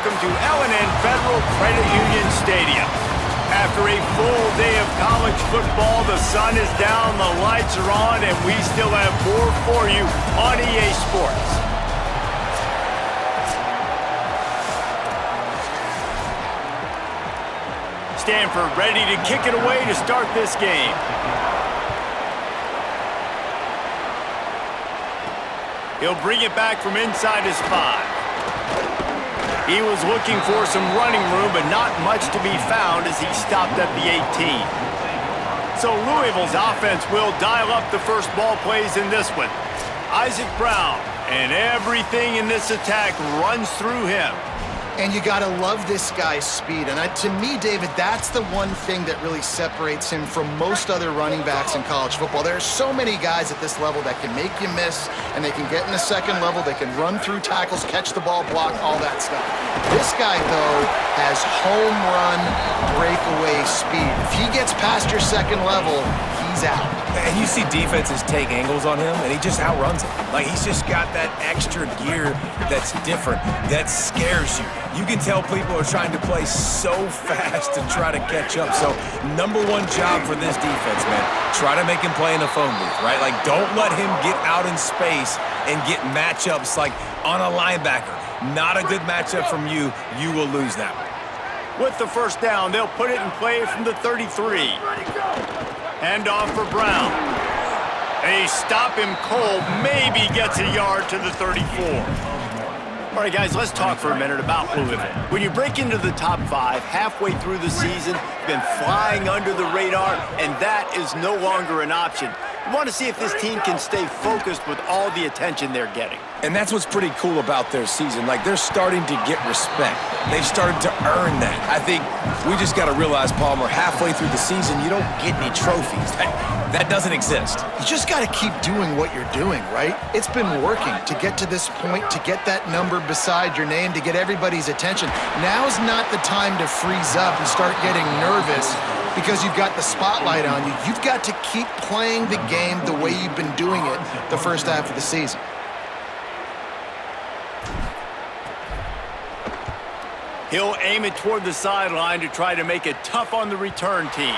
welcome to L&N Federal Credit Union Stadium. After a full day of college football, the sun is down, the lights are on, and we still have more for you on EA Sports. Stanford ready to kick it away to start this game. He'll bring it back from inside his 5. He was looking for some running room, but not much to be found as he stopped at the 18. So Louisville's offense will dial up the first ball plays in this one. Isaac Brown, and everything in this attack runs through him. And you got to love this guy's speed. And to me, David, that's the one thing that really separates him from most other running backs in college football. There are so many guys at this level that can make you miss, and they can get in the second level, they can run through tackles, catch the ball, block, all that stuff. This guy, though, has home run breakaway speed. If he gets past your second level, he's out. And you see defenses take angles on him, and he just outruns them. Like, he's just got that extra gear that's different, that scares you. You can tell people are trying to play so fast to try to catch up. So, number one job for this defense, man, try to make him play in the phone booth, right? Like, don't let him get out in space and get matchups like on a linebacker. Not a good matchup from you. You will lose that one. With the first down, they'll put it in play from the 33. Hand off for Brown. They stop him cold, maybe gets a yard to the 34. All right, guys, let's talk for a minute about Louisville. When you break into the top 5 halfway through the season, you've been flying under the radar, and that is no longer an option. You want to see if this team can stay focused with all the attention they're getting. And that's what's pretty cool about their season. Like, they're starting to get respect. They've started to earn that. I think we just got to realize, Palmer, halfway through the season, you don't get any trophies. That doesn't exist. You just got to keep doing what you're doing, right? It's been working to get to this point, to get that number beside your name, to get everybody's attention. Now's not the time to freeze up and start getting nervous because you've got the spotlight on you. You've got to keep playing the game the way you've been doing it the first half of the season. He'll aim it toward the sideline to try to make it tough on the return team.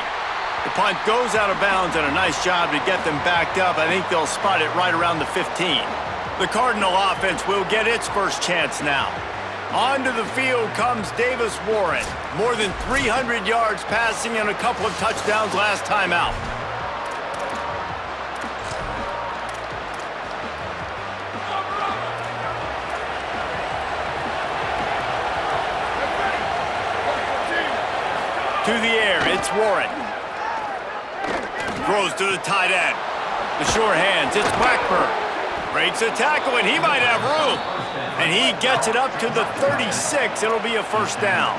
The punt goes out of bounds, and a nice job to get them backed up. I think they'll spot it right around the 15. The Cardinal offense will get its first chance now. Onto the field comes Davis Warren. More than 300 yards passing and a couple of touchdowns last time out. To the air, it's Warren. Throws to the tight end. The sure hands, it's Blackburn. Breaks a tackle, and he might have room. And he gets it up to the 36. It'll be a first down.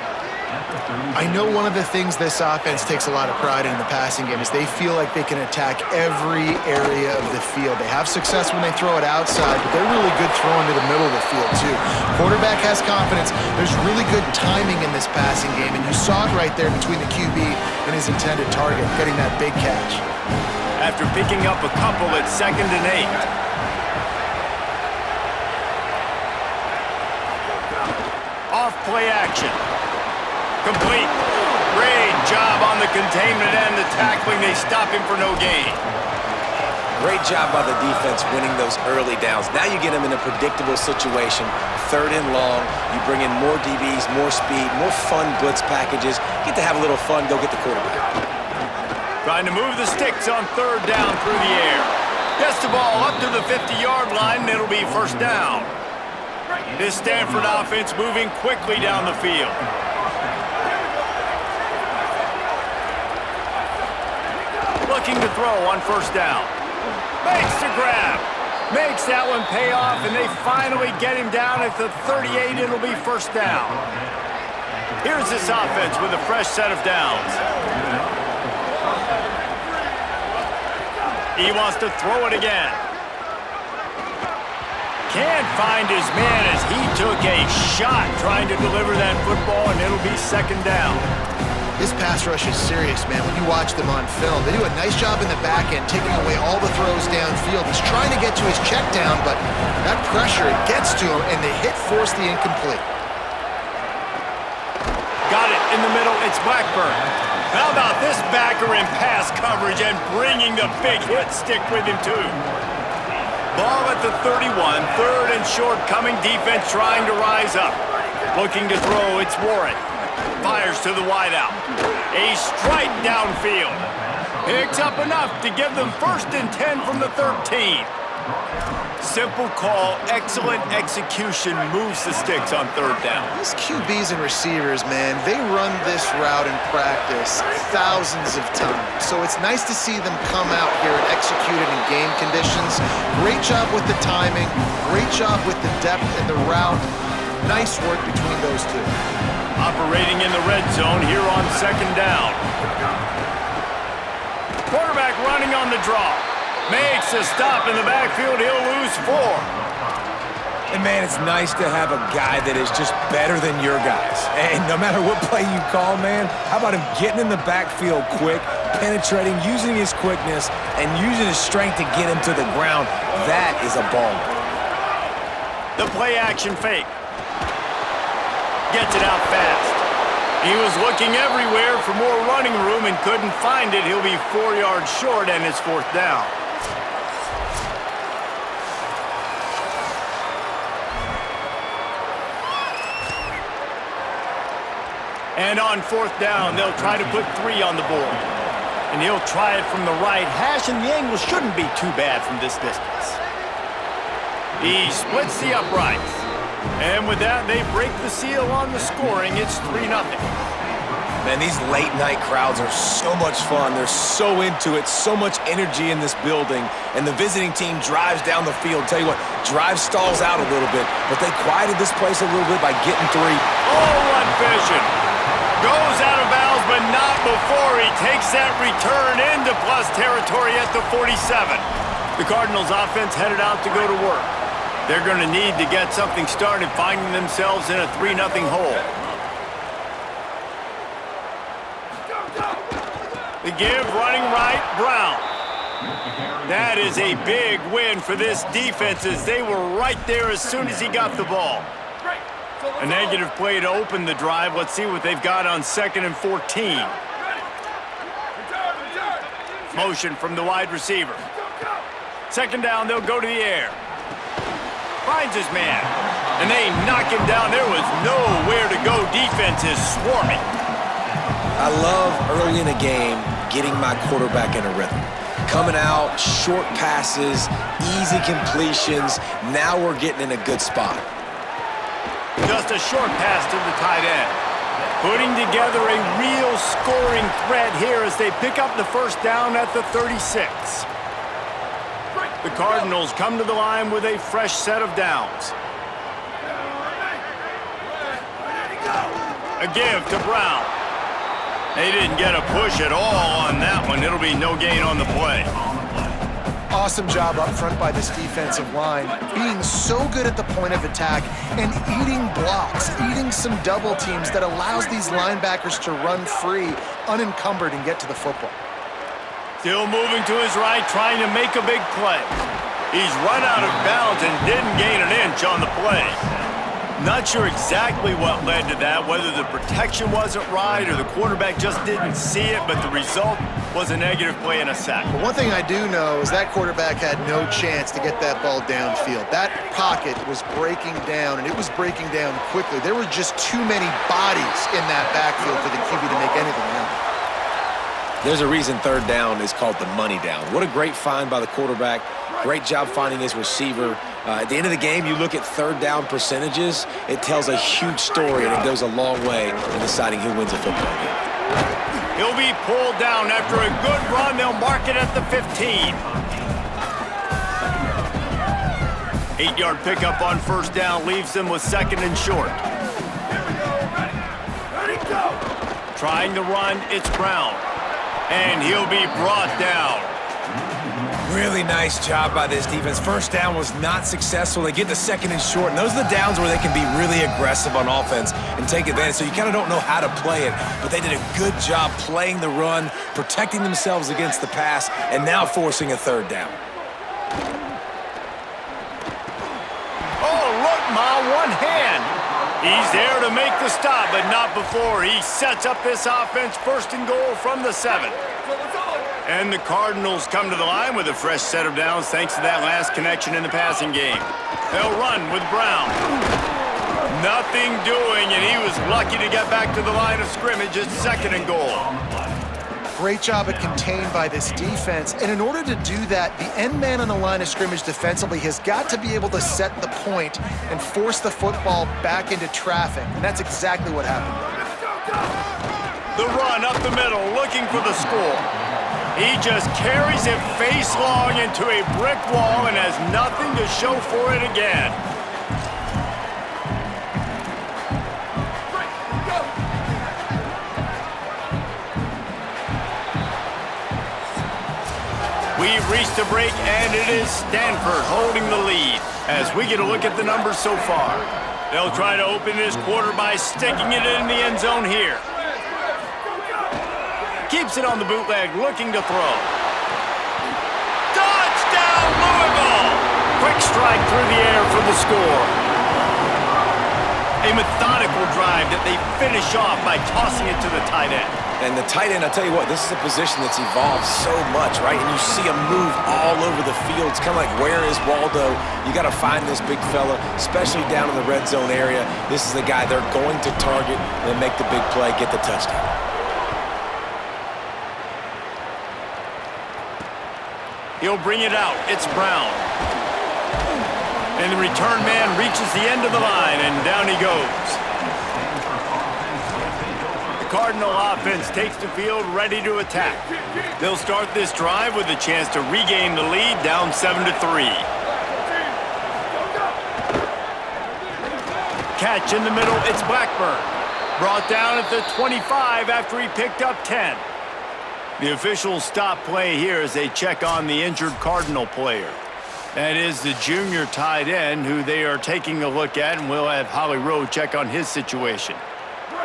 I know one of the things this offense takes a lot of pride in the passing game is they feel like they can attack every area of the field. They have success when they throw it outside, but they're really good throwing to the middle of the field, too. Quarterback has confidence. There's really good timing in this passing game, and you saw it right there between the QB and his intended target, getting that big catch. After picking up a couple at 2nd and 8. Off play action. Complete. Great job on the containment and the tackling. They stop him for no gain. Great job by the defense winning those early downs. Now you get them in a predictable situation. 3rd and long. You bring in more DBs, more speed, more fun blitz packages. Get to have a little fun. Go get the quarterback. Trying to move the sticks on 3rd down through the air. Gets the ball up to the 50-yard line, and it'll be first down. This Stanford offense moving quickly down the field. Looking to throw on first down. Makes the grab. Makes that one pay off, and they finally get him down at the 38. It'll be first down. Here's this offense with a fresh set of downs. He wants to throw it again. Can't find his man as he took a shot trying to deliver that football, and it'll be second down. This pass rush is serious, man. When you watch them on film, they do a nice job in the back end, taking away all the throws downfield. He's trying to get to his check down, but that pressure, it gets to him, and they force the incomplete. in the middle, it's Blackburn. How about this backer in pass coverage and bringing the big hit stick with him, too? Ball at the 31, third and short, coming defense trying to rise up. Looking to throw, it's Warren. Fires to the wideout. A strike downfield. Picks up enough to give them 1st and 10 from the 13. Simple call, excellent execution, moves the sticks on 3rd down. These QBs and receivers, man, they run this route in practice thousands of times. So it's nice to see them come out here and execute it in game conditions. Great job with the timing, great job with the depth and the route. Nice work between those two. Operating in the red zone here on 2nd down. Quarterback running on the draw. Makes a stop in the backfield. He'll lose 4. And, man, it's nice to have a guy that is just better than your guys. And no matter what play you call, man, how about him getting in the backfield quick, penetrating, using his quickness, and using his strength to get him to the ground? That is a baller. The play-action fake. Gets it out fast. He was looking everywhere for more running room and couldn't find it. He'll be 4 yards short, and it's 4th down. And on 4th down, they'll try to put 3 on the board. And he'll try it from the right hash, and the angle shouldn't be too bad from this distance. He splits the uprights. And with that, they break the seal on the scoring. It's 3-0. Man, these late-night crowds are so much fun. They're so into it, so much energy in this building. And the visiting team drives down the field. Tell you what, drive stalls out a little bit, but they quieted this place a little bit by getting 3. Oh, what vision. Goes out of bounds, but not before he takes that return into plus territory at the 47. The Cardinals offense headed out to go to work. They're going to need to get something started, finding themselves in a 3-0 hole. The give, running right, Brown. That is a big win for this defense as they were right there as soon as he got the ball. A negative play to open the drive. Let's see what they've got on 2nd and 14. Motion from the wide receiver. 2nd down, they'll go to the air. Finds his man, and they knock him down. There was nowhere to go. Defense is swarming. I love early in a game getting my quarterback in a rhythm. Coming out, short passes, easy completions. Now we're getting in a good spot. Just a short pass to the tight end. Putting together a real scoring threat here as they pick up the 1st down at the 36. The Cardinals come to the line with a fresh set of downs. A give to Brown. They didn't get a push at all on that one. It'll be no gain on the play. Awesome job up front by this defensive line, being so good at the point of attack and eating blocks, eating some double teams that allows these linebackers to run free, unencumbered, and get to the football. Still moving to his right, trying to make a big play. He's run out of bounds and didn't gain an inch on the play. Not sure exactly what led to that, whether the protection wasn't right or the quarterback just didn't see it, but the result was a negative play and a sack. But one thing I do know is that quarterback had no chance to get that ball downfield. That pocket was breaking down, and it was breaking down quickly. There were just too many bodies in that backfield for the QB to make anything happen. There's a reason 3rd down is called the money down. What a great find by the quarterback. Great job finding his receiver. At the end of the game, you look at 3rd down percentages. It tells a huge story, and it goes a long way in deciding who wins a football game. He'll be pulled down after a good run. They'll mark it at the 15. 8-yard pickup on 1st down leaves them with 2nd and short. Ready, go. Trying to run, it's Brown. And he'll be brought down. Really nice job by this defense. 1st down was not successful. They get to 2nd and short, and those are the downs where they can be really aggressive on offense and take advantage. So you kind of don't know how to play it, but they did a good job playing the run, protecting themselves against the pass, and now forcing a 3rd down. Oh, look, Ma, one hand. He's there to make the stop, but not before. He sets up this offense, 1st and goal from the 7. And the Cardinals come to the line with a fresh set of downs thanks to that last connection in the passing game. They'll run with Brown. Nothing doing, and he was lucky to get back to the line of scrimmage at 2nd and goal. Great job at contained by this defense. And in order to do that, the end man on the line of scrimmage defensively has got to be able to set the point and force the football back into traffic. And that's exactly what happened. The run up the middle, looking for the score. He just carries it face long into a brick wall and has nothing to show for it again. We've reached the break, and it is Stanford holding the lead as we get a look at the numbers so far. They'll try to open this quarter by sticking it in the end zone here. Keeps it on the bootleg, looking to throw. Touchdown, Louisville! Quick strike through the air for the score. A methodical drive that they finish off by tossing it to the tight end. And the tight end, I'll tell you what, this is a position that's evolved so much, right? And you see him move all over the field. It's kind of like, where is Waldo? You got to find this big fella, especially down in the red zone area. This is the guy they're going to target and make the big play, get the touchdown. He'll bring it out. It's Brown. And the return man reaches the end of the line, and down he goes. Cardinal offense takes the field, ready to attack. They'll start this drive with a chance to regain the lead, down 7-3. Catch in the middle, it's Blackburn. Brought down at the 25 after he picked up 10. The officials stop play here as they check on the injured Cardinal player. That is the junior tight end who they are taking a look at, and we'll have Holly Rowe check on his situation.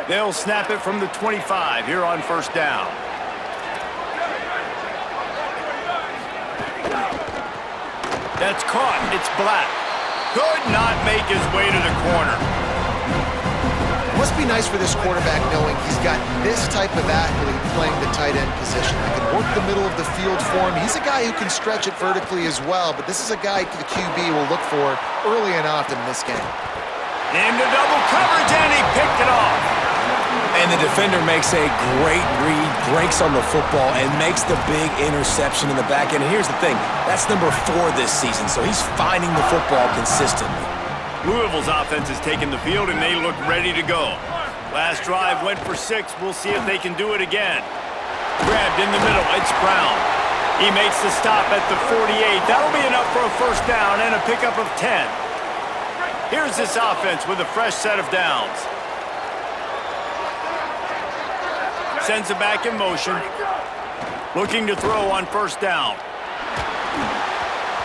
They'll snap it from the 25 here on 1st down. That's caught. It's Black. Could not make his way to the corner. Must be nice for this quarterback knowing he's got this type of athlete playing the tight end position. He can work the middle of the field for him. He's a guy who can stretch it vertically as well, but this is a guy the QB will look for early and often in this game. Into double coverage, and he picked it off. And the defender makes a great read, breaks on the football, and makes the big interception in the back end. And here's the thing, that's number 4 this season, so he's finding the football consistently. Louisville's offense has taken the field, and they look ready to go. Last drive went for 6. We'll see if they can do it again. Grabbed in the middle, it's Brown. He makes the stop at the 48. That'll be enough for a 1st down and a pickup of 10. Here's this offense with a fresh set of downs. Sends it back in motion. Looking to throw on 1st down.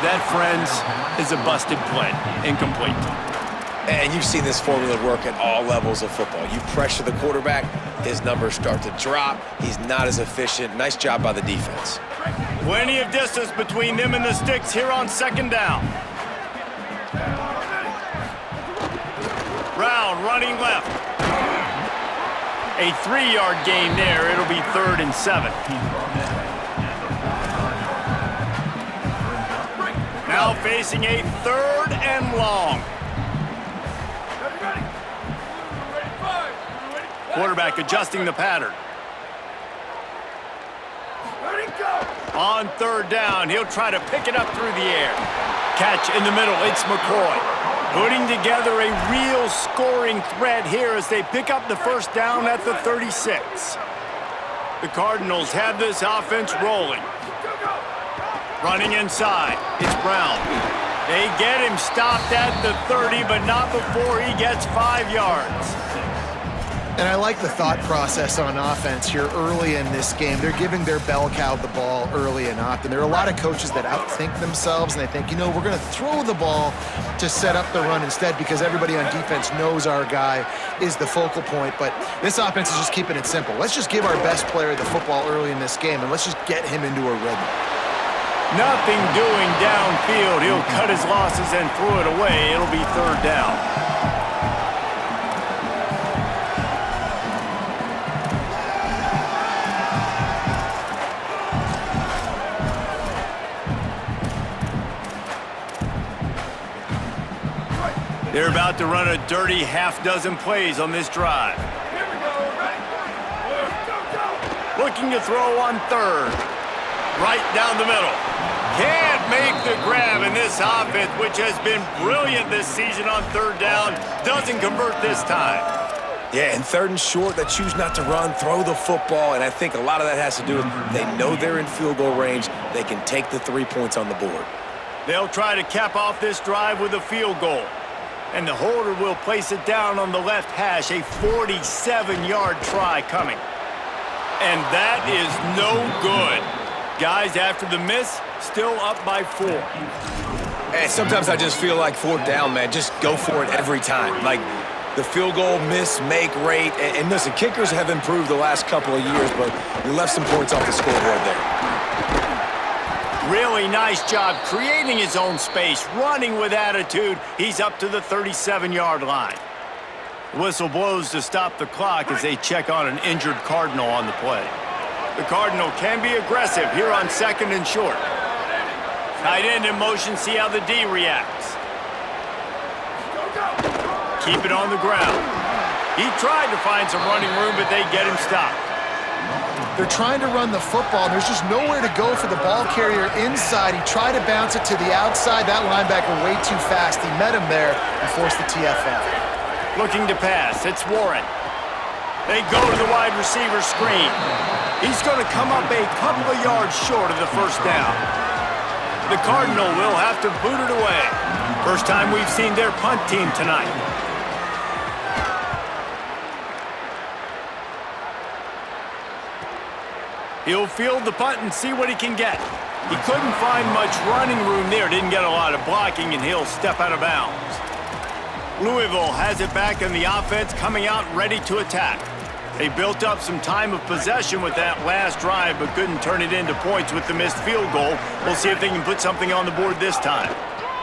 That, friends, is a busted play. Incomplete. And you've seen this formula work at all levels of football. You pressure the quarterback, his numbers start to drop. He's not as efficient. Nice job by the defense. Plenty of distance between them and the sticks here on 2nd down. Brown running left. A 3-yard gain there. It'll be 3rd and 7. Now facing a 3rd and long. Quarterback adjusting the pattern. On 3rd down, he'll try to pick it up through the air. Catch in the middle, it's McCoy. Putting together a real scoring threat here as they pick up the 1st down at the 36. The Cardinals have this offense rolling. Running inside, it's Brown. They get him stopped at the 30, but not before he gets 5 yards. And I like the thought process on offense here early in this game. They're giving their bell cow the ball early and often. There are a lot of coaches that outthink themselves, and they think, you know, we're going to throw the ball to set up the run instead because everybody on defense knows our guy is the focal point. But this offense is just keeping it simple. Let's just give our best player the football early in this game, and let's just get him into a rhythm. Nothing doing downfield. He'll cut his losses and throw it away. It'll be 3rd down. They're about to run a dirty half-dozen plays on this drive. Looking to throw on third. Right down the middle. Can't make the grab, in this offense, which has been brilliant this season on third down, doesn't convert this time. Yeah, and third and short, they choose not to run, throw the football, and I think a lot of that has to do with they know they're in field goal range. They can take the 3 points on the board. They'll try to cap off this drive with a field goal. And the holder will place it down on the left hash, a 47-yard try coming. And that is no good. Guys, after the miss, still up by 4. Hey, sometimes I just feel like fourth down, man. Just go for it every time. Like the field goal miss-make rate. And listen, kickers have improved the last couple of years, but you left some points off the scoreboard there. Really nice job creating his own space, running with attitude. He's up to the 37-yard line. The whistle blows to stop the clock as they check on an injured Cardinal on the play. The Cardinal can be aggressive here on second and short. Tight end in motion, see how the D reacts. Keep it on the ground. He tried to find some running room, but they get him stopped. They're trying to run the football, and there's just nowhere to go for the ball carrier inside. He tried to bounce it to the outside. That linebacker way too fast. He met him there and forced the TFL. Looking to pass. It's Warren. They go to the wide receiver screen. He's going to come up a couple of yards short of the first down. The Cardinal will have to boot it away. First time we've seen their punt team tonight. He'll field the punt and see what he can get. He couldn't find much running room there. Didn't get a lot of blocking, and he'll step out of bounds. Louisville has it back in the offense, coming out ready to attack. They built up some time of possession with that last drive, but couldn't turn it into points with the missed field goal. We'll see if they can put something on the board this time.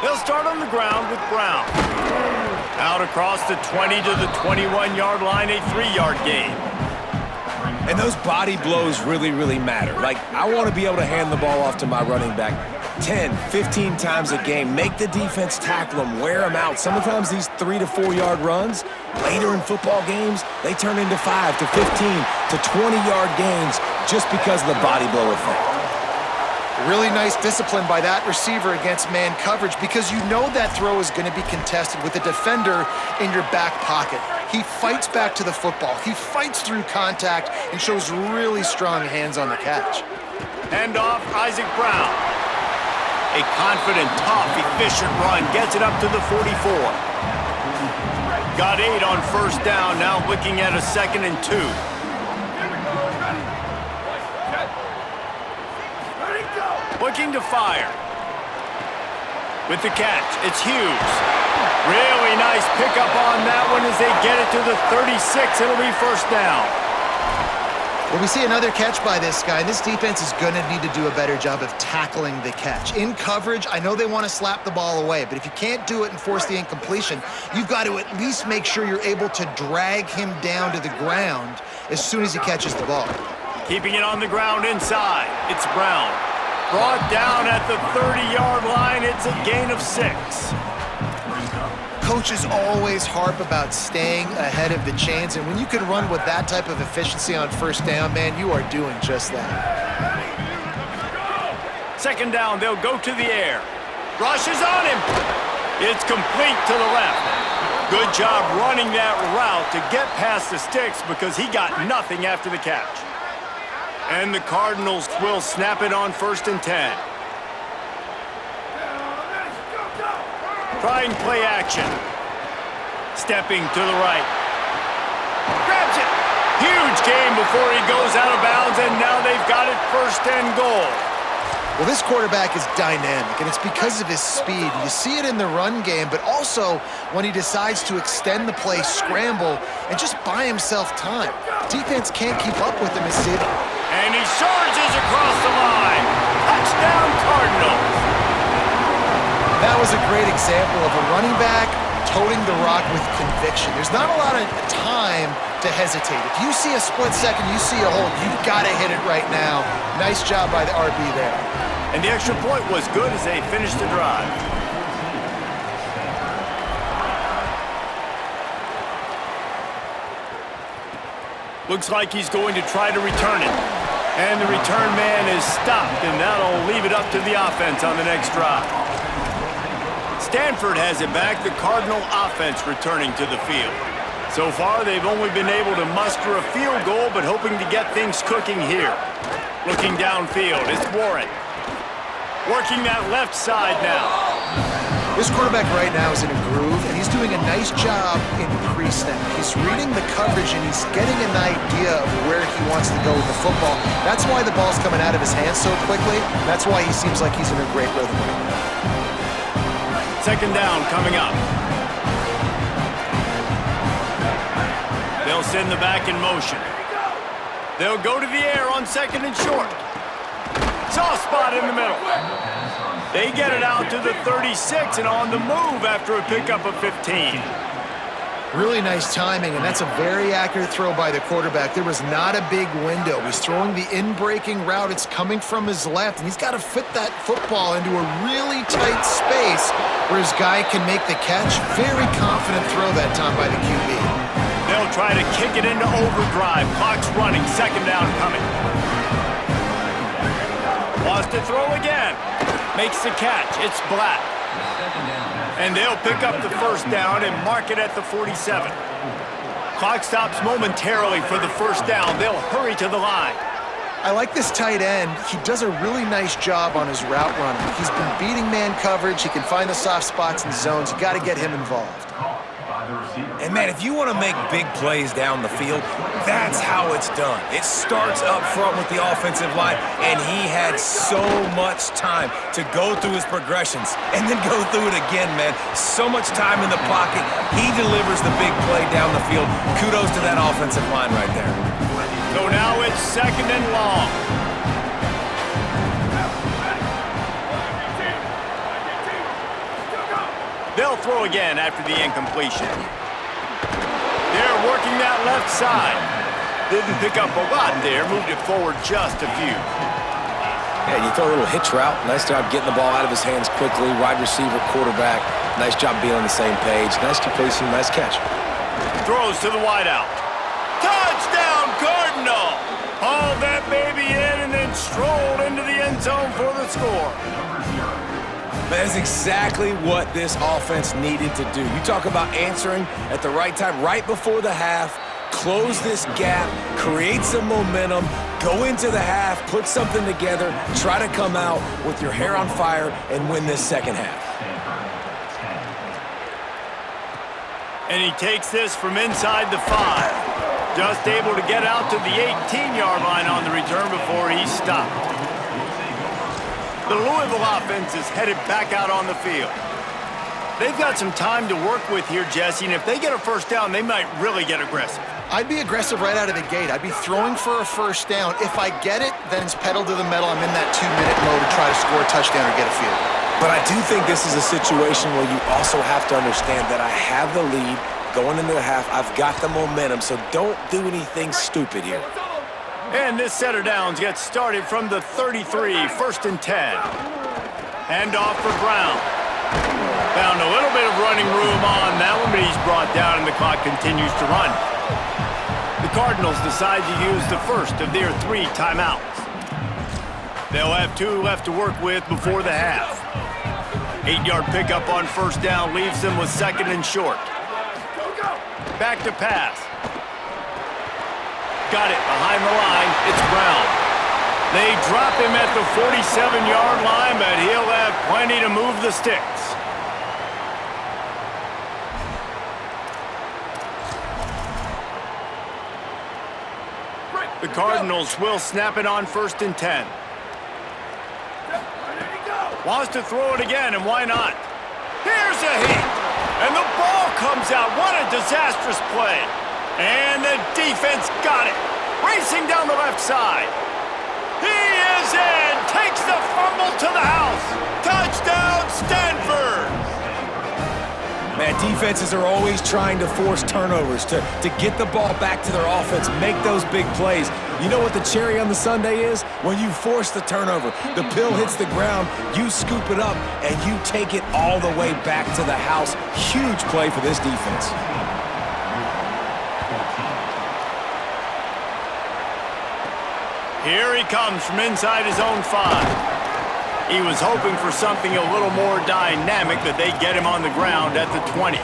They'll start on the ground with Brown. Out across the 20 to the 21-yard line, a 3-yard gain. And those body blows really, really matter. Like, I want to be able to hand the ball off to my running back 10, 15 times a game. Make the defense tackle them, wear them out. Sometimes these 3 to 4 yard runs, later in football games, they turn into 5 to 15 to 20-yard gains just because of the body blow effect. Really nice discipline by that receiver against man coverage because you know that throw is going to be contested with a defender in your back pocket. He fights back to the football. He fights through contact and shows really strong hands on the catch. Hand off, Isaac Brown. A confident, tough, efficient run gets it up to the 44. Got 8 on first down, now looking at a 2nd and 2. Looking to fire. With the catch, it's Hughes. Really nice pickup on that one as they get it to the 36. It'll be first down. Well, we see another catch by this guy. This defense is going to need to do a better job of tackling the catch. In coverage, I know they want to slap the ball away, but if you can't do it and force the incompletion, you've got to at least make sure you're able to drag him down to the ground as soon as he catches the ball. Keeping it on the ground inside. It's Brown. Brought down at the 30-yard line. It's a gain of 6. Coaches always harp about staying ahead of the chains, and when you can run with that type of efficiency on first down, man, you are doing just that. 2nd down, they'll go to the air. Rush is on him. It's complete to the left. Good job running that route to get past the sticks because he got nothing after the catch. And the Cardinals will snap it on 1st and 10. Trying play action. Stepping to the right. Grabs it. Huge gain before he goes out of bounds, and now they've got it 1st and goal. Well, this quarterback is dynamic, and it's because of his speed. You see it in the run game, but also when he decides to extend the play, scramble, and just buy himself time. Defense can't keep up with him as Sid. And he charges across the line. Touchdown, Cardinals. That was a great example of a running back toting the rock with conviction. There's not a lot of time to hesitate. If you see a split second, you see a hole, you've got to hit it right now. Nice job by the RB there. And the extra point was good as they finished the drive. Looks like he's going to try to return it. And the return man is stopped, and that'll leave it up to the offense on the next drive. Stanford has it back, the Cardinal offense returning to the field. So far, they've only been able to muster a field goal, but hoping to get things cooking here. Looking downfield, it's Warren. Working that left side now. This quarterback right now is in a groove, and he's doing a nice job in pre-snap. He's reading the coverage, and he's getting an idea of where he wants to go with the football. That's why the ball's coming out of his hands so quickly. That's why he seems like he's in a great rhythm right now. Second down coming up. They'll send the back in motion. They'll go to the air on second and short. Soft spot in the middle. They get it out to the 36 and on the move after a pickup of 15. Really nice timing, and that's a very accurate throw by the quarterback. There was not a big window. He's throwing the in-breaking route. It's coming from his left, and he's got to fit that football into a really tight space where his guy can make the catch. Very confident throw that time by the QB. They'll try to kick it into overdrive. Clock's running. Second down coming. Wants to throw again. Makes the catch. It's Black. And they'll pick up the first down and mark it at the 47. Clock stops momentarily for the first down. They'll hurry to the line. I like this tight end. He does a really nice job on his route running. He's been beating man coverage. He can find the soft spots and zones. You got to get him involved. And, man, if you want to make big plays down the field, that's how it's done. It starts up front with the offensive line, and he had so much time to go through his progressions and then go through it again, man. So much time in the pocket. He delivers the big play down the field. Kudos to that offensive line right there. So now it's second and long. They'll throw again after the incompletion. They're working that left side. Didn't pick up a lot there. Moved it forward just a few. Yeah, you throw a little hitch route. Nice job getting the ball out of his hands quickly. Wide receiver, quarterback. Nice job being on the same page. Nice completion, nice catch. Throws to the wideout. Touchdown, Cardinal! Hauled that baby in and then strolled into the end zone for the score. That's exactly what this offense needed to do. You talk about answering at the right time, right before the half, close this gap, create some momentum, go into the half, put something together, try to come out with your hair on fire and win this second half. And he takes this from inside the 5. Just able to get out to the 18-yard line on the return before he stopped. The Louisville offense is headed back out on the field. They've got some time to work with here, Jesse, and if they get a first down, they might really get aggressive. I'd be aggressive right out of the gate. I'd be throwing for a first down. If I get it, then it's pedal to the metal. I'm in that 2-minute mode to try to score a touchdown or get a field goal. But I do think this is a situation where you also have to understand that I have the lead going into the half. I've got the momentum, so don't do anything stupid here. And this set of downs gets started from the 33, first and 10. Hand off for Brown. Found a little bit of running room on that one, but he's brought down and the clock continues to run. The Cardinals decide to use the first of their 3 timeouts. They'll have 2 left to work with before the half. 8-yard pickup on first down leaves them with second and short. Back to pass. Got it behind the line. It's Brown. They drop him at the 47-yard line, but he'll have plenty to move the sticks. The Cardinals will snap it on first and 10. Wants to throw it again, and why not? Here's a hit, and the ball comes out. What a disastrous play. And the defense got it. Racing down the left side. He is in. Takes the fumble to the house. Touchdown, Stanford. Man, defenses are always trying to force turnovers to get the ball back to their offense, make those big plays. You know what the cherry on the sundae is? When you force the turnover, the pill hits the ground, you scoop it up, and you take it all the way back to the house. Huge play for this defense. Here he comes from inside his own 5. He was hoping for something a little more dynamic, but they get him on the ground at the 20.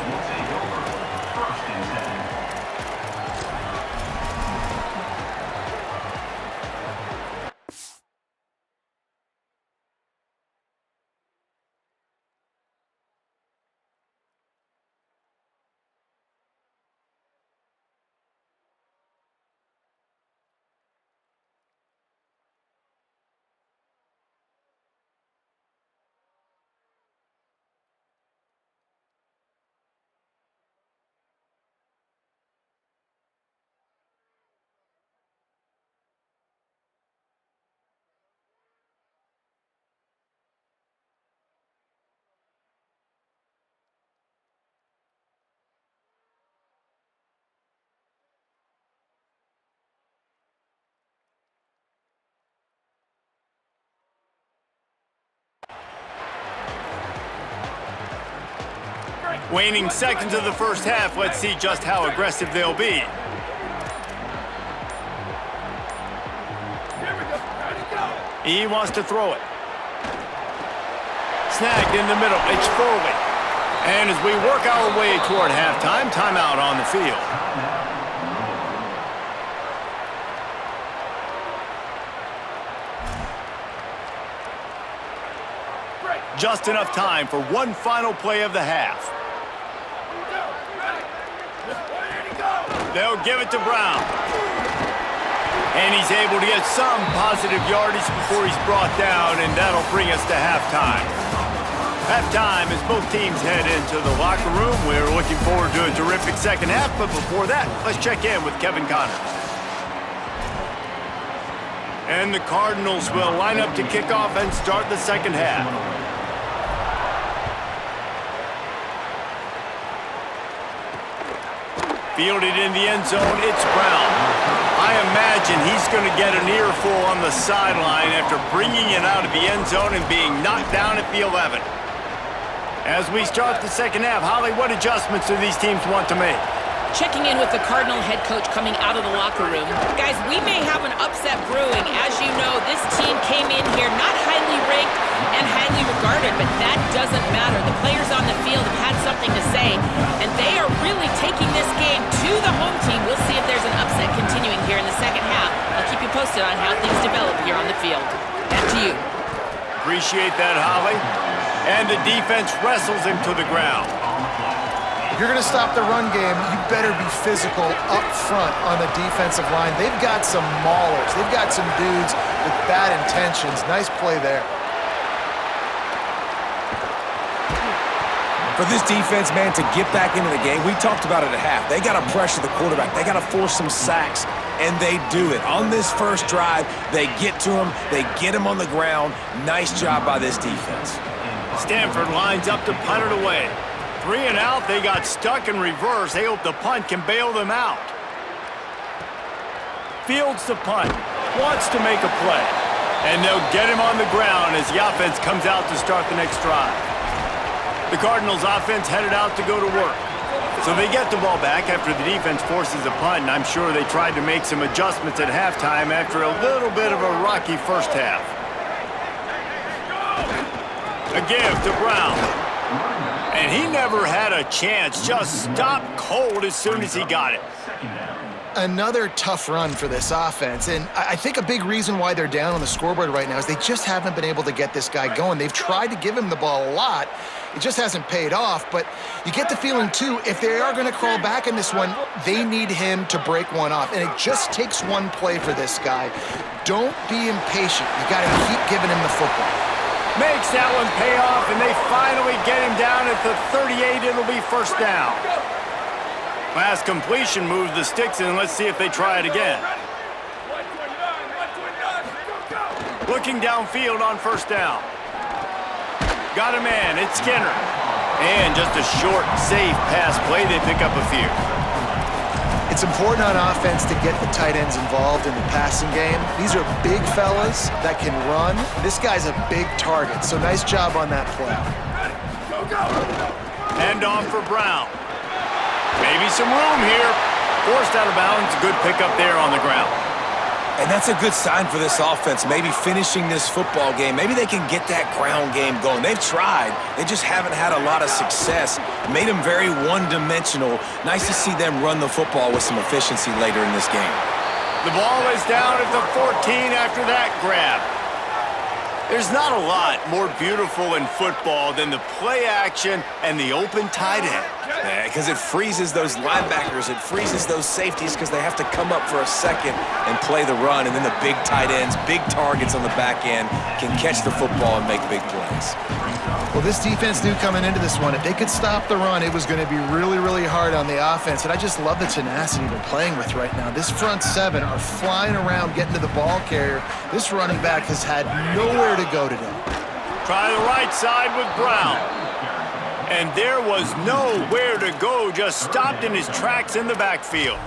Waning seconds of the first half, let's see just how aggressive they'll be. He wants to throw it. Snagged in the middle, it's Foley. And as we work our way toward halftime, timeout on the field. Just enough time for one final play of the half. They'll give it to Brown. And he's able to get some positive yardage before he's brought down, and that'll bring us to halftime. Halftime as both teams head into the locker room. We're looking forward to a terrific second half, but before that, let's check in with Kevin Connors. And the Cardinals will line up to kick off and start the second half. Fielded in the end zone, it's Brown. I imagine he's going to get an earful on the sideline after bringing it out of the end zone and being knocked down at the 11. As we start the second half, Holly, what adjustments do these teams want to make? Checking in with the Cardinal head coach coming out of the locker room. Guys, we may have an upset brewing. As you know, this team came in here not highly ranked and highly regarded, but that doesn't matter. The players on the field have had something to say, and they are really taking this game to the home team. We'll see if there's an upset continuing here in the second half. I'll keep you posted on how things develop here on the field. Back to you. Appreciate that, Holly. And the defense wrestles him to the ground. If you're going to stop the run game, you better be physical up front on the defensive line. They've got some maulers. They've got some dudes with bad intentions. Nice play there. For this defense, man, to get back into the game, we talked about it at half. They got to pressure the quarterback. They got to force some sacks, and they do it. On this first drive, they get to him. They get him on the ground. Nice job by this defense. Stanford lines up to punt it away. 3 and out, they got stuck in reverse. They hope the punt can bail them out. Fields the punt, wants to make a play. And they'll get him on the ground as the offense comes out to start the next drive. The Cardinals offense headed out to go to work. So they get the ball back after the defense forces a punt, and I'm sure they tried to make some adjustments at halftime after a little bit of a rocky first half. A give to Brown. And he never had a chance, just stopped cold as soon as he got it. Another tough run for this offense, and I think a big reason why they're down on the scoreboard right now is they just haven't been able to get this guy going. They've tried to give him the ball a lot. It just hasn't paid off, but you get the feeling, too, if they are going to crawl back in this one, they need him to break one off, and it just takes one play for this guy. Don't be impatient. You got to keep giving him the football. Makes that one pay off, and they finally get him down at the 38. It'll be first down. Last completion moves the sticks in. Let's see if they try it again. Looking downfield on first down. Got a man. It's Skinner. And just a short, safe pass play. They pick up a few. It's important on offense to get the tight ends involved in the passing game. These are big fellas that can run. This guy's a big target, so nice job on that play. Hand off for Brown. Maybe some room here. Forced out of bounds. Good pickup there on the ground. And that's a good sign for this offense, maybe finishing this football game. Maybe they can get that ground game going. They've tried. They just haven't had a lot of success. Made them very one-dimensional. Nice to see them run the football with some efficiency later in this game. The ball is down at the 14 after that grab. There's not a lot more beautiful in football than the play action and the open tight end. Because it freezes those linebackers, it freezes those safeties because they have to come up for a second and play the run, and then the big tight ends, big targets on the back end can catch the football and make big plays. Well, this defense knew coming into this one, if they could stop the run, it was going to be really, really hard on the offense, and I just love the tenacity they're playing with right now. This front seven are flying around, getting to the ball carrier. This running back has had nowhere to go today. Try the right side with Brown. And there was nowhere to go, just stopped in his tracks in the backfield.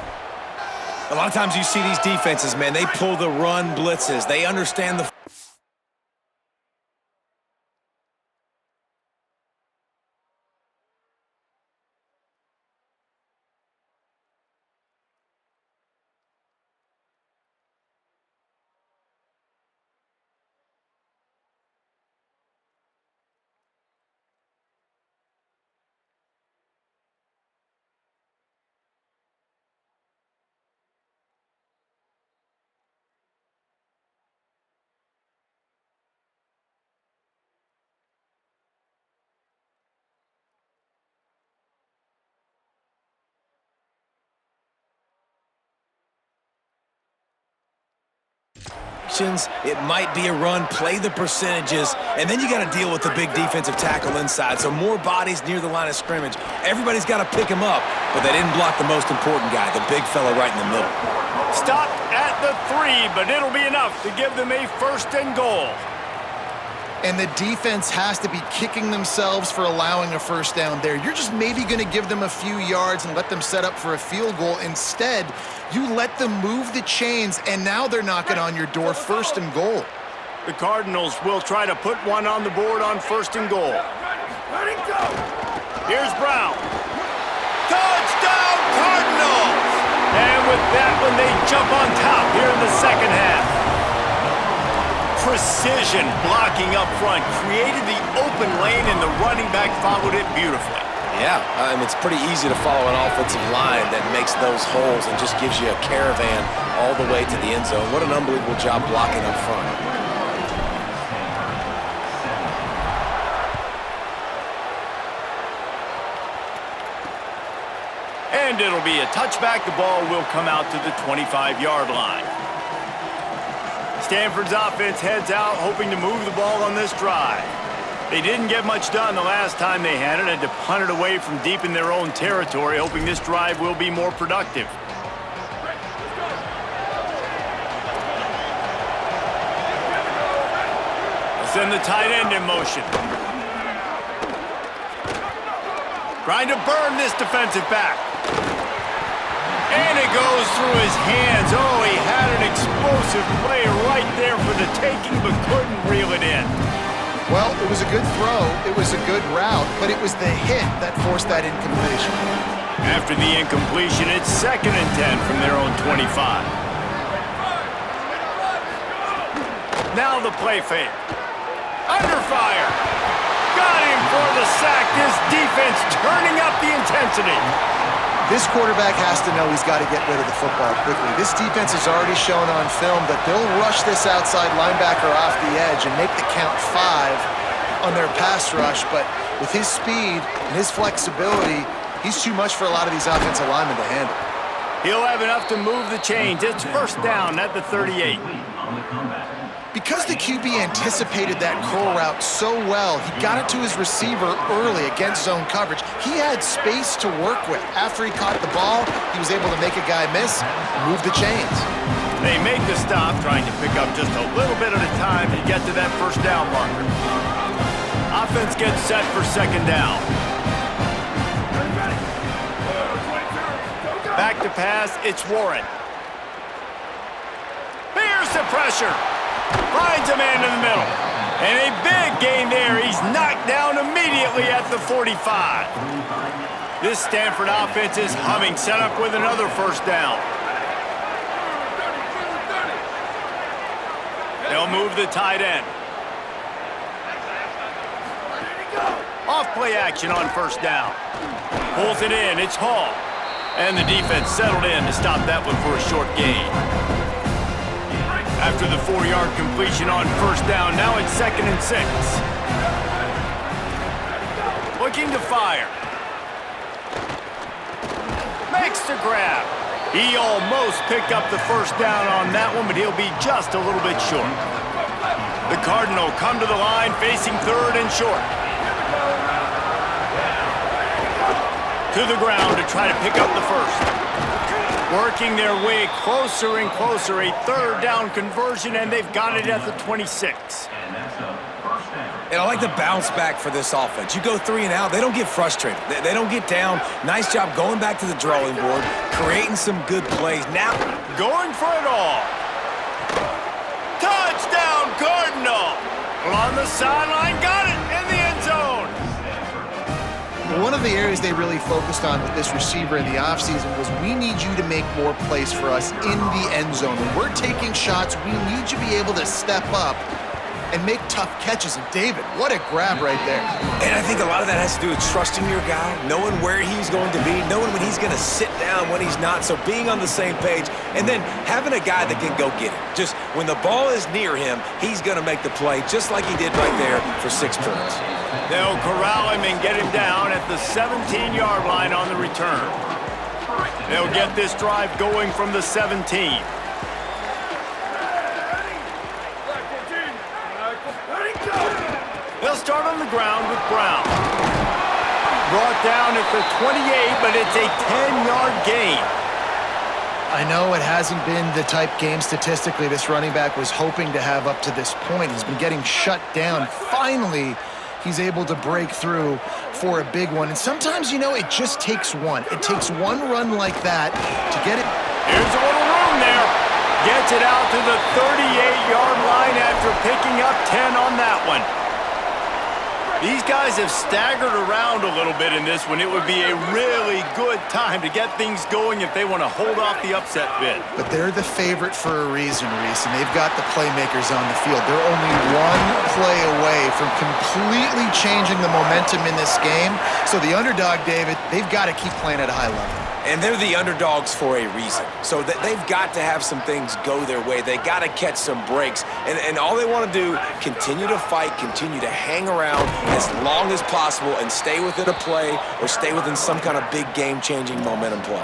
A lot of times you see these defenses, man, they pull the run blitzes. They understand the... It might be a run, play the percentages, and then you got to deal with the big defensive tackle inside. So more bodies near the line of scrimmage. Everybody's got to pick him up, but they didn't block the most important guy, the big fella right in the middle. Stopped at the 3, but it'll be enough to give them a 1st and goal. And the defense has to be kicking themselves for allowing a 1st down there. You're just maybe going to give them a few yards and let them set up for a field goal. Instead, you let them move the chains, and now they're knocking on your door, 1st and goal. The Cardinals will try to put one on the board on 1st and goal. Here's Brown. Touchdown, Cardinals! And with that one, they jump on top here in the 2nd half. Precision blocking up front created the open lane, and the running back followed it beautifully. Yeah, it's pretty easy to follow an offensive line that makes those holes and just gives you a caravan all the way to the end zone. What an unbelievable job blocking up front. And it'll be a touchback. The ball will come out to the 25-yard line. Stanford's offense heads out, hoping to move the ball on this drive. They didn't get much done the last time they had it, had to punt it away from deep in their own territory, hoping this drive will be more productive. They'll send the tight end in motion. Trying to burn this defensive back. And it goes through his hands. Oh, he had an explosive play right there for the taking, but couldn't reel it in. Well, it was a good throw, it was a good route, but it was the hit that forced that incompletion. After the incompletion, it's 2nd and 10 from their own 25. Now the play fake. Under fire. Got him for the sack. This defense turning up the intensity. This quarterback has to know he's got to get rid of the football quickly. This defense has already shown on film that they'll rush this outside linebacker off the edge and make the count 5 on their pass rush, but with his speed and his flexibility, he's too much for a lot of these offensive linemen to handle. He'll have enough to move the chains. It's 1st down at the 38. Because the QB anticipated that curl route so well, he got it to his receiver early against zone coverage. He had space to work with. After he caught the ball, he was able to make a guy miss, move the chains. They make the stop, trying to pick up just a little bit at a time to get to that 1st down marker. Offense gets set for 2nd down. Back to pass, it's Warren. Here's the pressure. Finds a man in the middle. And a big gain there. He's knocked down immediately at the 45. This Stanford offense is humming, set up with another 1st down. They'll move the tight end. Off play action on first down. Pulls it in. It's Hall. And the defense settled in to stop that one for a short gain. After the 4-yard completion on first down, now it's 2nd and 6. Looking to fire. Makes the grab. He almost picked up the first down on that one, but he'll be just a little bit short. The Cardinal come to the line facing 3rd and short. To the ground to try to pick up the first. Working their way closer and closer. A 3rd down conversion, and they've got it at the 26. And I like the bounce back for this offense. You go 3 and out, they don't get frustrated. They don't get down. Nice job going back to the drawing board, creating some good plays. Now, going for it all. Touchdown, Cardinal! On the sideline, got it in the end zone. One of the areas they really focused on with this receiver in the offseason was we need you to make more plays for us in the end zone. When we're taking shots, we need you to be able to step up and make tough catches. And David, what a grab right there. And I think a lot of that has to do with trusting your guy, knowing where he's going to be, knowing when he's going to sit down, when he's not, so being on the same page, and then having a guy that can go get it. Just when the ball is near him, he's going to make the play, just like he did right there for 6 points. They'll corral him and get him down at the 17-yard line on the return. They'll get this drive going from the 17. They'll start on the ground with Brown. Brought down at the 28, but it's a 10-yard gain. I know it hasn't been the type game statistically this running back was hoping to have up to this point. He's been getting shut down. Finally, he's able to break through for a big one. And sometimes, you know, it just takes one. It takes one run like that to get it. Here's a little room there. Gets it out to the 38-yard line after picking up 10 on that one. These guys have staggered around a little bit in this one. It would be a really good time to get things going if they want to hold off the upset bid. But they're the favorite for a reason, Reese, and they've got the playmakers on the field. They're only one play away from completely changing the momentum in this game. So the underdog, David, they've got to keep playing at a high level. And they're the underdogs for a reason. So they've got to have some things go their way. They got to catch some breaks. And all they want to do, continue to fight, continue to hang around as long as possible and stay within a play or stay within some kind of big game-changing momentum play.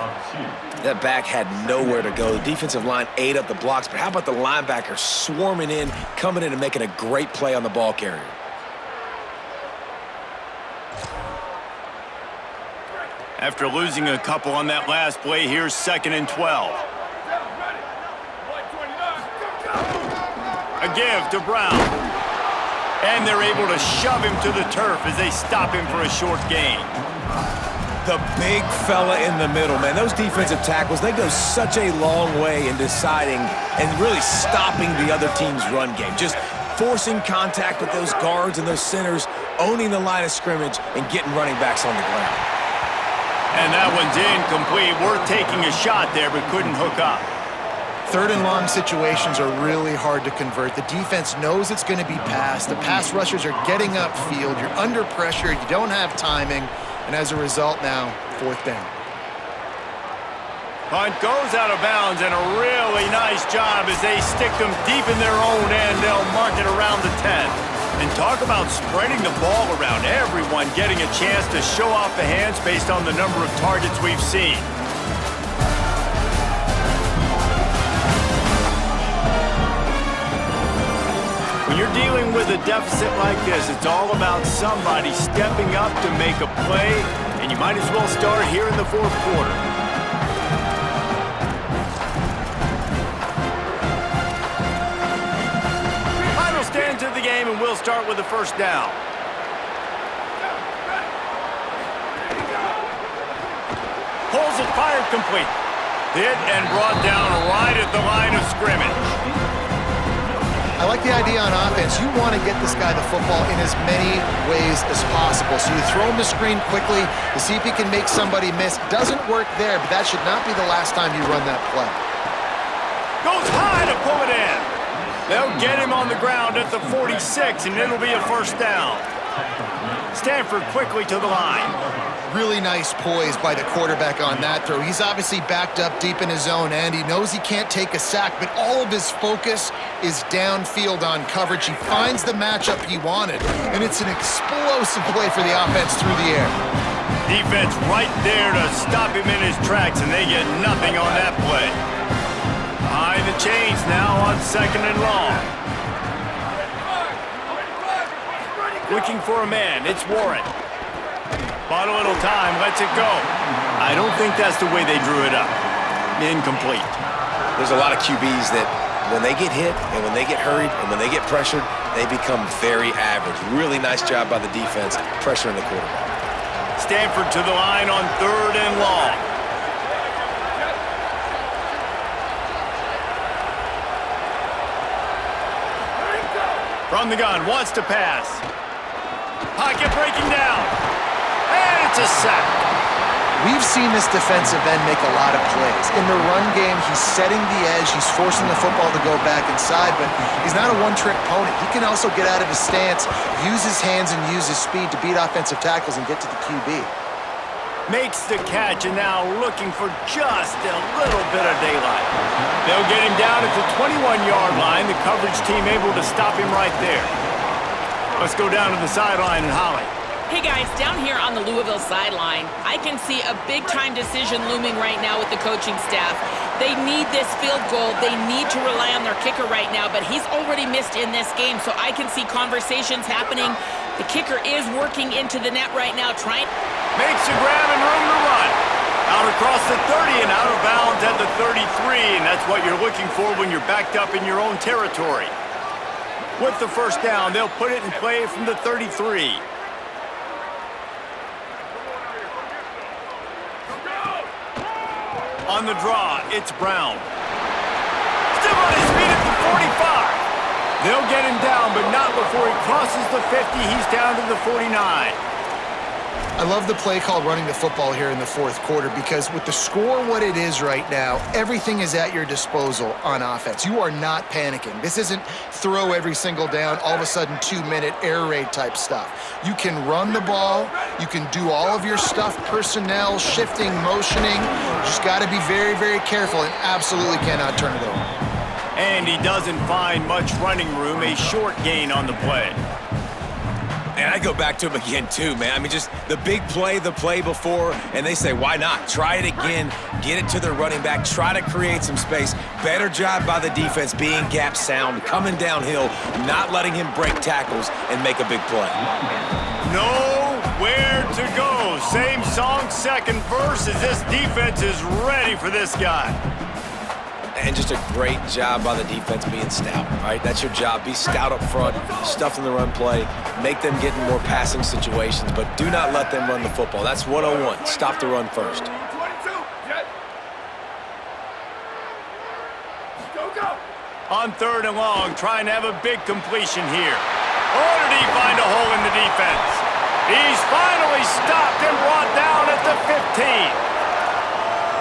That back had nowhere to go. The defensive line ate up the blocks, but how about the linebacker swarming in, coming in and making a great play on the ball carrier? After losing a couple on that last play, here's 2nd and 12. A give to Brown. And they're able to shove him to the turf as they stop him for a short gain. The big fella in the middle, man. Those defensive tackles, they go such a long way in deciding and really stopping the other team's run game. Just forcing contact with those guards and those centers, owning the line of scrimmage, and getting running backs on the ground. And that one's incomplete. Worth taking a shot there, but couldn't hook up. 3rd and long situations are really hard to convert. The defense knows it's going to be passed. The pass rushers are getting upfield. You're under pressure. You don't have timing. And as a result now, 4th down. Punt goes out of bounds, and a really nice job as they stick them deep in their own end. They'll mark it around the 10. And talk about spreading the ball around. Everyone getting a chance to show off the hands based on the number of targets we've seen. When you're dealing with a deficit like this, it's all about somebody stepping up to make a play, and you might as well start here in the 4th quarter. Into the game, and we'll start with the first down. Pulls it, fired complete. Hit and brought down right at the line of scrimmage. I like the idea on offense. You want to get this guy the football in as many ways as possible. So you throw him the screen quickly to see if he can make somebody miss. Doesn't work there, but that should not be the last time you run that play. Goes high to pull it in. They'll get him on the ground at the 46, and it'll be a first down. Stanford quickly to the line. Really nice poise by the quarterback on that throw. He's obviously backed up deep in his own end. He knows he can't take a sack, but all of his focus is downfield on coverage. He finds the matchup he wanted, and it's an explosive play for the offense through the air. Defense right there to stop him in his tracks, and they get nothing on that play. Behind the chains now on 2nd and long. Looking for a man, it's Warren. Bought a little time, lets it go. I don't think that's the way they drew it up. Incomplete. There's a lot of QBs that when they get hit and when they get hurried and when they get pressured, they become very average. Really nice job by the defense pressuring the quarterback. Stanford to the line on 3rd and long. From the gun, wants to pass. Pocket breaking down. And it's a sack. We've seen this defensive end make a lot of plays. In the run game, he's setting the edge. He's forcing the football to go back inside, but he's not a one-trick pony. He can also get out of his stance, use his hands, and use his speed to beat offensive tackles and get to the QB. Makes the catch, and now looking for just a little bit of daylight. They'll get him down at the 21-yard line. The coverage team able to stop him right there. Let's go down to the sideline and Holly. Hey guys, down here on the Louisville sideline, I can see a big-time decision looming right now with the coaching staff. They need this field goal. They need to rely on their kicker right now, but he's already missed in this game, so I can see conversations happening. The kicker is working into the net right now, trying... Makes a grab and room to run. Out across the 30 and out of bounds at the 33, and that's what you're looking for when you're backed up in your own territory. With the first down, they'll put it in play from the 33. On the draw, it's Brown. Still on his feet at the 45. They'll get him down, but not before he crosses the 50. He's down to the 49. I love the play called running the football here in the fourth quarter because with the score what it is right now, everything is at your disposal on offense. You are not panicking. This isn't throw every single down, all of a sudden 2-minute air raid type stuff. You can run the ball. You can do all of your stuff, personnel, shifting, motioning. You just got to be very, very careful and absolutely cannot turn it over. And he doesn't find much running room, a short gain on the play. And I go back to him again, too, man. I mean, just the big play, the play before, and they say, why not? Try it again, get it to their running back, try to create some space. Better job by the defense being gap sound, coming downhill, not letting him break tackles and make a big play. Nowhere to go. Same song, second verse, as this defense is ready for this guy. And just a great job by the defense being stout, right? That's your job. Be stout up front, stuff in the run play, make them get in more passing situations, but do not let them run the football. That's 101. Stop the run first. On 3rd and long, trying to have a big completion here. Or did he find a hole in the defense? He's finally stopped and brought down at the 15.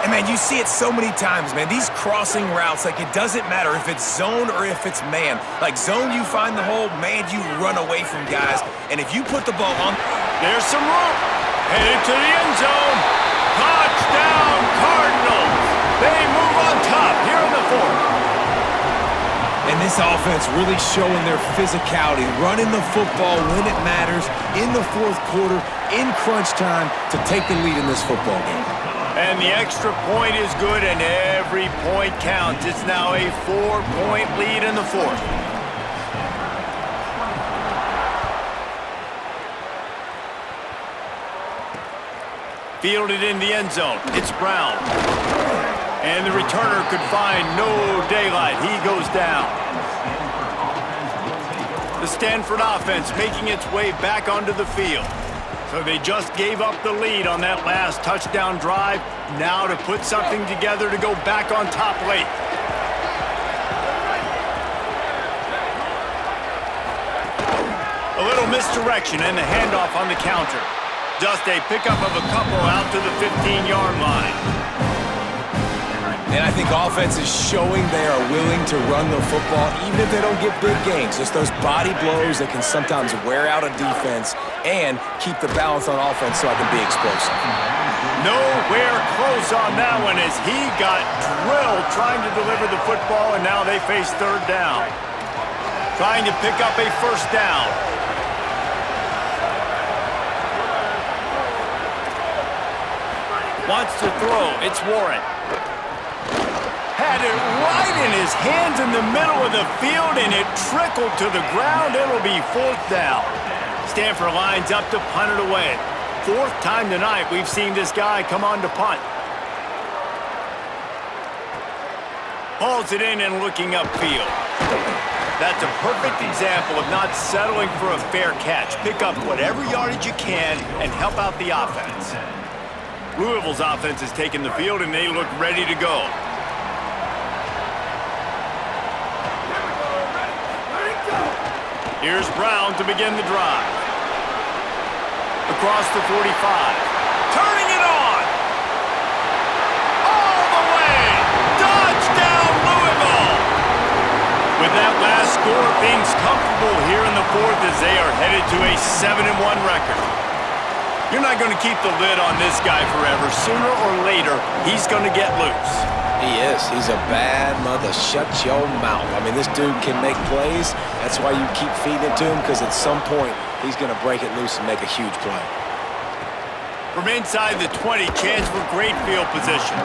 And, man, you see it so many times, man. These crossing routes, like, it doesn't matter if it's zone or if it's man. Like, zone, you find the hole. Man, you run away from guys. And if you put the ball on... There's some room. Headed to the end zone. Touchdown, Cardinals. They move on top here in the fourth. And this offense really showing their physicality, running the football when it matters, in the fourth quarter, in crunch time, to take the lead in this football game. And the extra point is good, and every point counts. It's now a 4-point lead in the fourth. Fielded in the end zone. It's Brown. And the returner could find no daylight. He goes down. The Stanford offense making its way back onto the field. So they just gave up the lead on that last touchdown drive. Now to put something together to go back on top late. A little misdirection and the handoff on the counter. Just a pickup of a couple out to the 15-yard line. And I think offense is showing they are willing to run the football even if they don't get big gains. Just those body blows that can sometimes wear out a defense and keep the balance on offense so I can be explosive. Nowhere close on that one as he got drilled trying to deliver the football, and now they face third down. Trying to pick up a first down. Wants to throw. It's Warren. Had it right in his hands in the middle of the field, and it trickled to the ground. It'll be fourth down. Stanford lines up to punt it away. Fourth time tonight we've seen this guy come on to punt. Hauls it in and looking upfield. That's a perfect example of not settling for a fair catch. Pick up whatever yardage you can and help out the offense. Louisville's offense has taken the field and they look ready to go. Here's Brown to begin the drive. Across the 45. Turning it on! All the way! Touchdown, Louisville! With that last score, things comfortable here in the fourth as they are headed to a 7-1 record. You're not going to keep the lid on this guy forever. Sooner or later, he's going to get loose. He is. He's a bad mother. Shut your mouth. I mean, this dude can make plays. That's why you keep feeding it to him, because at some point, he's going to break it loose and make a huge play. From inside the 20, chance for great field position.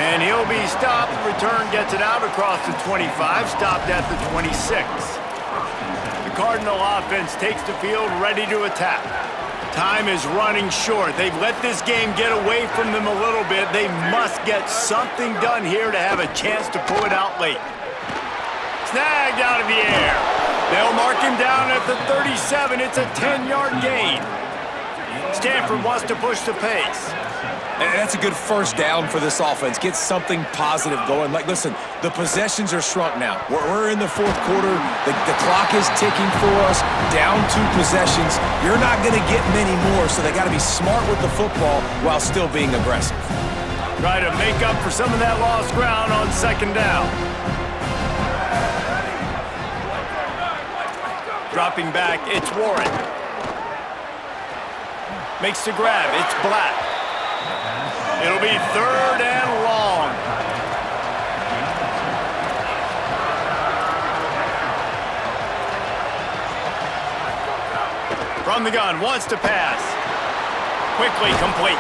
And he'll be stopped. Return gets it out across the 25, stopped at the 26. The Cardinal offense takes the field, ready to attack. Time is running short. They've let this game get away from them a little bit. They must get something done here to have a chance to pull it out late. Snagged out of the air. They'll mark him down at the 37. It's a 10-yard gain. Stanford wants to push the pace. And that's a good first down for this offense. Get something positive going. Like, listen, the possessions are shrunk now. We're in the fourth quarter. The clock is ticking for us. Down 2 possessions. You're not going to get many more, so they got to be smart with the football while still being aggressive. Try to make up for some of that lost ground on second down. Dropping back, it's Warren. Makes the grab, it's Black. It'll be third and long. From the gun, wants to pass. Quickly complete.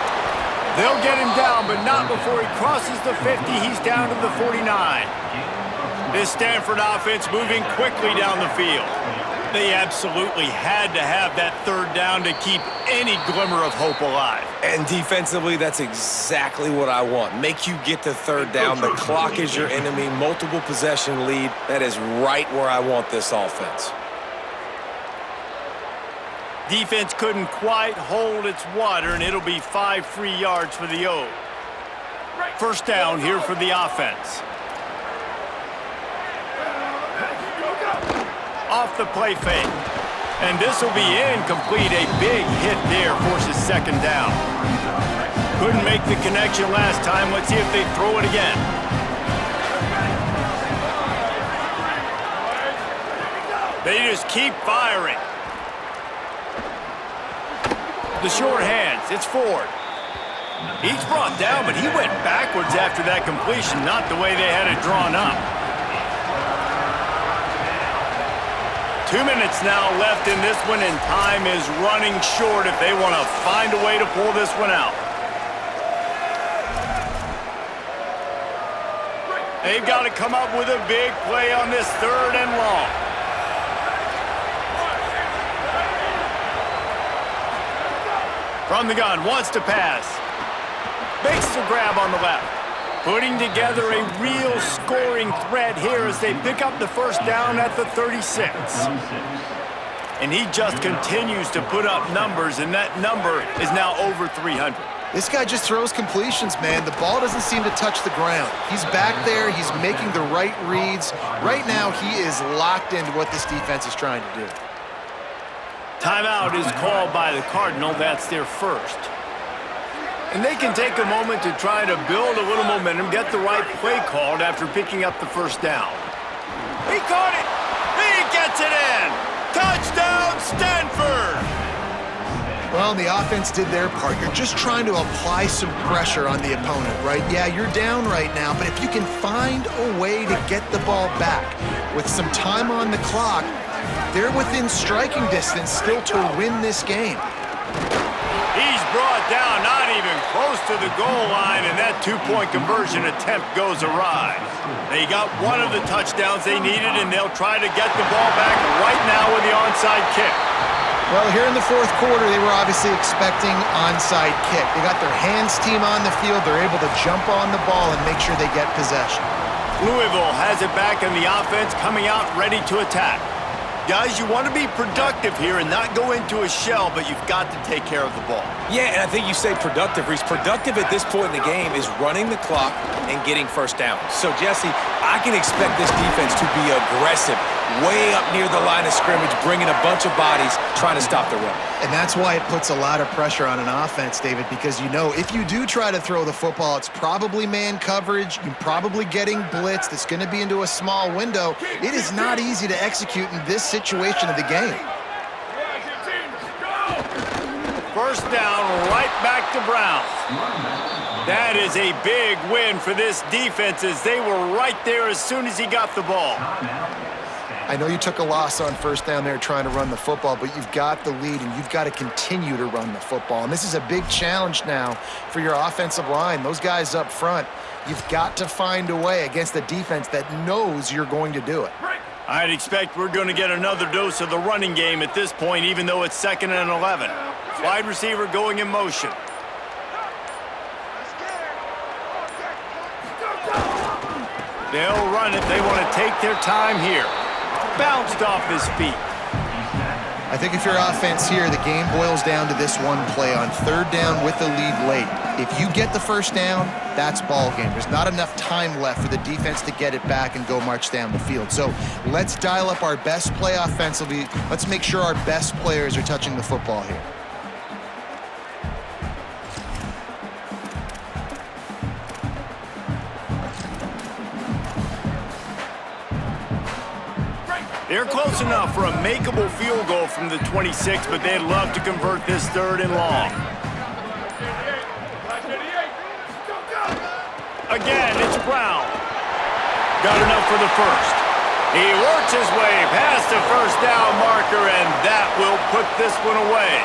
They'll get him down, but not before he crosses the 50. He's down to the 49. This Stanford offense moving quickly down the field. They absolutely had to have that third down to keep any glimmer of hope alive. And defensively, that's exactly what I want. Make you get to third down. The clock is your enemy. Multiple possession lead. That is right where I want this offense. Defense couldn't quite hold its water, and it'll be 5 free yards for the O. First down here for the offense. Off the play fake. And this will be incomplete. A big hit there forces second down. Couldn't make the connection last time. Let's see if they throw it again. They just keep firing. The short hands. It's Ford. He's brought down, but he went backwards after that completion, not the way they had it drawn up. 2 minutes now left in this one, and time is running short if they want to find a way to pull this one out. They've got to come up with a big play on this third and long. From the gun, wants to pass. Makes the grab on the left. Putting together a real scoring threat here as they pick up the first down at the 36. And he just continues to put up numbers, and that number is now over 300. This guy just throws completions, man. The ball doesn't seem to touch the ground. He's back there. He's making the right reads. Right now, he is locked into what this defense is trying to do. Timeout is called by the Cardinal. That's their first. And they can take a moment to try to build a little momentum, get the right play called after picking up the first down. He caught it! He gets it in! Touchdown, Stanford! Well, the offense did their part. You're just trying to apply some pressure on the opponent, right? Yeah, you're down right now, but if you can find a way to get the ball back with some time on the clock, they're within striking distance still to win this game. He's brought down, not even close to the goal line, and that two-point conversion attempt goes awry. They got one of the touchdowns they needed, and they'll try to get the ball back right now with the onside kick. Well, here in the fourth quarter, they were obviously expecting onside kick. They got their hands team on the field. They're able to jump on the ball and make sure they get possession. Louisville has it back in the offense, coming out ready to attack. Guys, you want to be productive here and not go into a shell, but you've got to take care of the ball. Yeah, and I think you say productive, Reese. Productive at this point in the game is running the clock and getting first down. So, Jesse, I can expect this defense to be aggressive, way up near the line of scrimmage, bringing a bunch of bodies, trying to stop the run. And that's why it puts a lot of pressure on an offense, David, because you know if you do try to throw the football, it's probably man coverage. You're probably getting blitzed. It's going to be into a small window. It is not easy to execute in this situation of the game. First down, right back to Brown. That is a big win for this defense as they were right there as soon as he got the ball. I know you took a loss on first down there trying to run the football, but you've got the lead and you've got to continue to run the football. And this is a big challenge now for your offensive line. Those guys up front, you've got to find a way against a defense that knows you're going to do it. I'd expect we're going to get another dose of the running game at this point, even though it's 2nd and 11. Wide receiver going in motion. They'll run it. They want to take their time here. Bounced off his feet. I think if your offense here, the game boils down to this one play on third down with the lead late. If you get the first down, that's ball game. There's not enough time left for the defense to get it back and go march down the field. So let's dial up our best play offensively. Let's make sure our best players are touching the football here. They're close enough for a makeable field goal from the 26, but they'd love to convert this 3rd and long. Again, it's Brown. Got enough for the first. He works his way past the first down marker, and that will put this one away.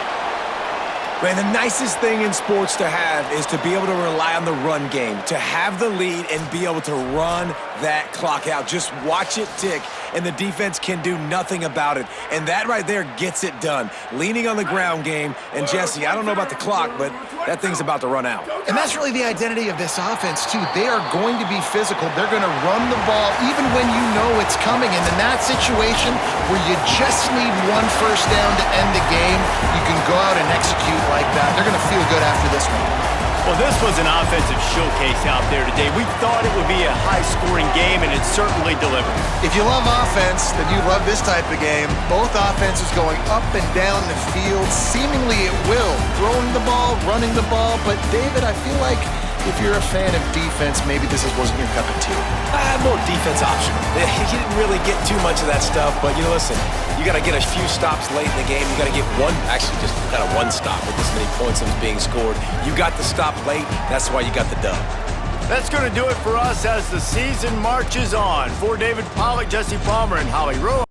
Man, the nicest thing in sports to have is to be able to rely on the run game, to have the lead and be able to run that clock out. Just watch it tick, and the defense can do nothing about it. And that right there gets it done. Leaning on the ground game, and Jesse, I don't know about the clock, but that thing's about to run out. And that's really the identity of this offense, too. They are going to be physical. They're going to run the ball even when you know it's coming. And in that situation where you just need one first down to end the game, you can go out and execute like that. They're going to feel good after this one. Well, this was an offensive showcase out there today. We thought it would be a high-scoring game, and it certainly delivered. If you love offense, then you love this type of game. Both offenses going up and down the field, seemingly at will. Throwing the ball, running the ball. But, David, I feel like if you're a fan of defense, maybe this wasn't your cup of tea. More defense optional. You didn't really get too much of that stuff, but, you know, listen, you got to get a few stops late in the game. You got to get one, actually just kind of one stop with this many points that was being scored. You got the stop late. That's why you got the dub. That's going to do it for us as the season marches on. For David Pollack, Jesse Palmer, and Holly Rowe.